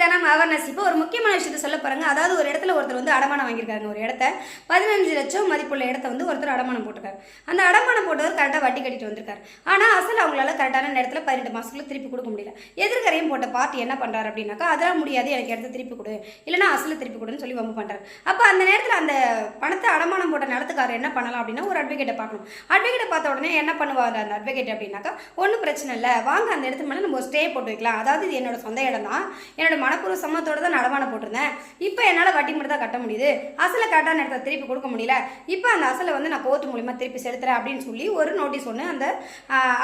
தினம் அவேர்னஸ். இப்போ ஒரு முக்கியமான விஷயத்தை சொல்ல போறாங்க. அதாவது ஒரு இடத்துல ஒருத்தர் வந்து அடமானம் வாங்கியிருக்காங்க. ஒரு இடத்த 15 லட்சம் மதிப்புள்ள இடத்த வந்து ஒருத்தர் அடமானம் போட்டிருக்காரு. அந்த அடமானம் போட்டவர் கரெக்டாக வட்டி கட்டிட்டு வந்திருக்காரு. ஆனால் அசல் அவங்களால கரெக்டான நேரத்தில் 18 மாசத்துக்குள்ள திருப்பி கொடுக்க முடியல. எதிர்கரையும் போட்ட பார்ட்டி என்ன பண்றாரு அப்படின்னாக்கா, அதெல்லாம் முடியாது, எனக்கு இடத்த திருப்பி கொடு, இல்லைன்னா அசல திருப்பி கொடுன்னு சொல்லி வம்பு பண்றாரு. அப்போ அந்த நேரத்தில் அந்த பணத்தை அடமானம் போட்ட நிலத்துக்காரர் என்ன பண்ணலாம் அப்படின்னா, ஒரு அட்வொகேட்டை பார்க்கணும். அட்வொகேட்டை பார்த்த உடனே என்ன பண்ணுவார் அந்த அட்வொகேட் அப்படின்னாக்கா, ஒன்றும் பிரச்சனை இல்லை, வாங்க அந்த இடத்து மேலே நம்ம ஸ்டே போட்டு வைக்கலாம். அதாவது இது என்னோட சொந்த இடம் தான், என்னோட மனப்பூர்வ சம்மத்தோட தான் அடமானம் போட்டிருந்தேன். இப்போ என்னால் வட்டி மட்டும் தான் கட்ட முடியுது, அசலை கரெக்டான நேரத்தை திருப்பி கொடுக்க முடியல. இப்போ அந்த அசலை வந்து நான் கோர்ட்டு மூலிமா திருப்பி செலுத்துறேன் அப்படின்னு சொல்லி ஒரு நோட்டீஸ் ஒன்று அந்த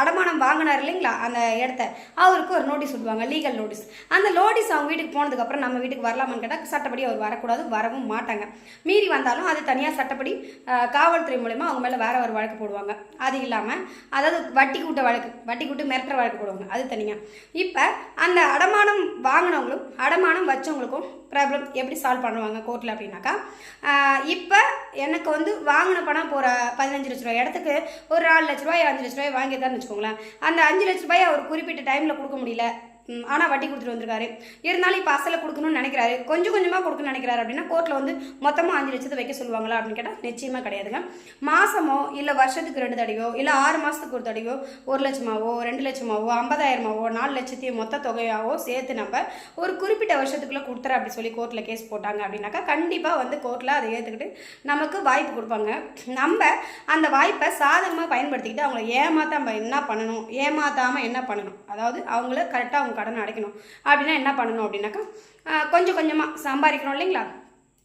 அடமானம் வாங்கினார் இல்லைங்களா, அந்த இடத்த அவருக்கு ஒரு நோட்டீஸ் விடுவாங்க, லீகல் நோட்டீஸ். அந்த நோட்டீஸ் அவங்க வீட்டுக்கு போனதுக்கப்புறம் நம்ம வீட்டுக்கு வரலாமான்னு கேட்டால் சட்டப்படி அவர் வரக்கூடாது, வரவும் மாட்டாங்க. மீறி வந்தாலும் அது தனியாக சட்டப்படி காவல்துறை மூலமா அவங்க மேலே வேற ஒரு வழக்கு போடுவாங்க. அது இல்லாமல் அதாவது வட்டி கூட்ட வழக்கு, வட்டி கூட்டு மிரட்டுற வழக்கு போடுவாங்க, அது தனியாக. இப்போ அந்த அடமானம் வாங்கினவங்களும் அடமானம் வச்சவங்களுக்கும் ப்ராப்ளம் எப்படி சால்வ் பண்ணுவாங்க கோர்ட்டில் அப்படின்னாக்கா, இப்போ எனக்கு வந்து வாங்கின பணம் போகிற 15 லட்ச ரூபாய் இடத்துக்கு ஒரு 4 லட்ச ரூபாய் 5 லட்ச ரூபாய் வாங்கியிருக்காருன்னு வச்சுக்கோங்களேன். அந்த 5 லட்ச ரூபாய் அவர் குறிப்பிட்ட டைமில் கொடுக்க முடியல, ஆனால் வட்டி கொடுத்துட்டு வந்திருக்காரு. இருந்தாலும் இப்போ அசலை கொடுக்கணும்னு நினைக்கிறாரு, கொஞ்சம் கொஞ்சமாக கொடுக்கணும்னு நினைக்கிறாரு அப்படின்னா கோர்ட்டில் வந்து மொத்தமாக 5 லட்சத்தை வைக்க சொல்லுவாங்களா அப்படின்னு கேட்டால் நிச்சயமாக கிடையாதுங்க. மாதமோ இல்லை வருஷத்துக்கு 2 தடவையோ இல்லை 6 மாதத்துக்கு ஒரு தடவையோ 1 லட்சமாவோ 2 லட்சமாவோ 50,000மாவோ 4 லட்சத்தையும் மொத்த தொகையாவோ சேர்த்து நம்ம ஒரு குறிப்பிட்ட வருஷத்துக்குள்ளே கொடுத்துற அப்படி சொல்லி கோர்ட்டில் கேஸ் போட்டாங்க அப்படின்னாக்கா கண்டிப்பாக வந்து கோர்ட்டில் அதை ஏற்றுக்கிட்டு நமக்கு வாய்ப்பு கொடுப்பாங்க. நம்ம அந்த வாய்ப்பை சாதகமாக பயன்படுத்திக்கிட்டு அவங்கள ஏமாற்றாமல் என்ன பண்ணணும், அதாவது அவங்கள கரெக்டாக அவங்க கடன் அடைக்கணும். அப்படின்னா என்ன பண்ணணும் அப்படின்னாக்கா, கொஞ்சம் கொஞ்சமாக சம்பாதிக்கணும் இல்லைங்களா.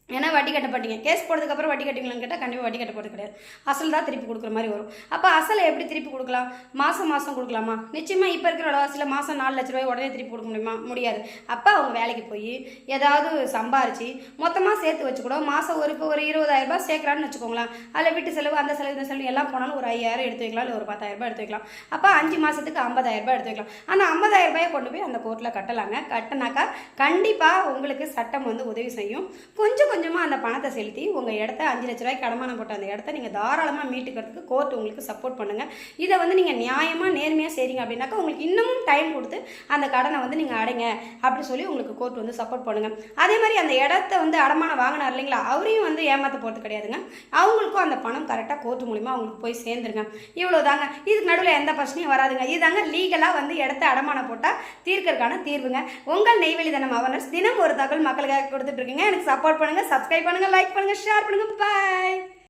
ஏன்னா வட்டி கட்டப்பட்டீங்க, கேஸ் போடுறதுக்கப்புறம் வட்டி கட்டிங்களான்னு கேட்டால் கண்டிப்பாக வட்டி கட்ட போகிறது கிடையாது, அசல் தான் திருப்பி கொடுக்குற மாதிரி வரும். அப்போ அசலை எப்படி திருப்பி கொடுக்கலாம், மாதம் கொடுக்கலாமா? நிச்சயமாக இப்போ இருக்கிற விலைவாசியில் மாதம் 4 லட்ச ரூபாய் உடனே திருப்பி கொடுக்க முடியுமா? முடியாது. அப்போ அவங்க வேலைக்கு போய் ஏதாவது சம்பாரித்து மொத்தமாக சேர்த்து வச்சு கூட மாதம் இப்போ ஒரு 20,000 ரூபாய் சேர்க்குறான்னு வச்சுக்கோங்களேன். அதில் வீட்டு செலவு அந்த செலவு இந்த செலவு எல்லாம் போனாலும் ஒரு 5,000 எடுத்து வைக்கலாம், இல்லை ஒரு 10,000 ரூபாய் எடுத்து வைக்கலாம். அப்போ 5 மாதத்துக்கு 50,000 ரூபாய் எடுத்து வைக்கலாம். அந்த 50,000 ரூபாயை கொண்டு போய் அந்த கோர்ட்டில் கட்டலாங்க. கட்டினாக்கா கண்டிப்பாக உங்களுக்கு சட்டம் வந்து உதவி செய்யும். கொஞ்சம் கொஞ்சமாக அந்த பணத்தை செலுத்தி உங்கள் இடத்த 5 லட்ச ரூபாய்க்கு அடமானம் போட்ட அந்த இடத்த நீங்கள் தாராளமாக மீட்டுக்கிறதுக்கு கோர்ட் உங்களுக்கு சப்போர்ட் பண்ணுங்கள். இதை வந்து நீங்கள் நியாயமாக நேர்மையாக செய்கிறீங்க அப்படின்னாக்கா உங்களுக்கு இன்னமும் டைம் கொடுத்து அந்த கடனை வந்து நீங்கள் அடைங்க அப்படி சொல்லி உங்களுக்கு கோர்ட் வந்து சப்போர்ட் பண்ணுங்கள். அதே மாதிரி அந்த இடத்த வந்து அடமானம் வாங்கினார் இல்லைங்களா, அவரையும் வந்து ஏமாற்ற போகிறது கிடையாதுங்க. அவங்களுக்கும் அந்த பணம் கரெக்டாக கோர்ட் மூலிமா அவங்களுக்கு போய் சேர்ந்துருங்க. இவ்வளோ தாங்க, இதுக்கு நடுவில் எந்த பிரச்சனையும் வராதுங்க. இதுதாங்க லீகலாக வந்து இடத்த அடமானம் போட்டால் தீர்க்கறதுக்கான தீர்வுங்க. உங்கள் நெய்வேலி தினம் அவேர்னஸ் தினம் ஒரு தகவல் மக்களுக்காக கொடுத்துட்டு இருக்கீங்க. எனக்கு சப்போர்ட் பண்ணுங்கள், சப்ஸ்கிரைப் பண்ணுங்க, லைக் பண்ணுங்க, ஷேர் பண்ணுங்க. பாய்.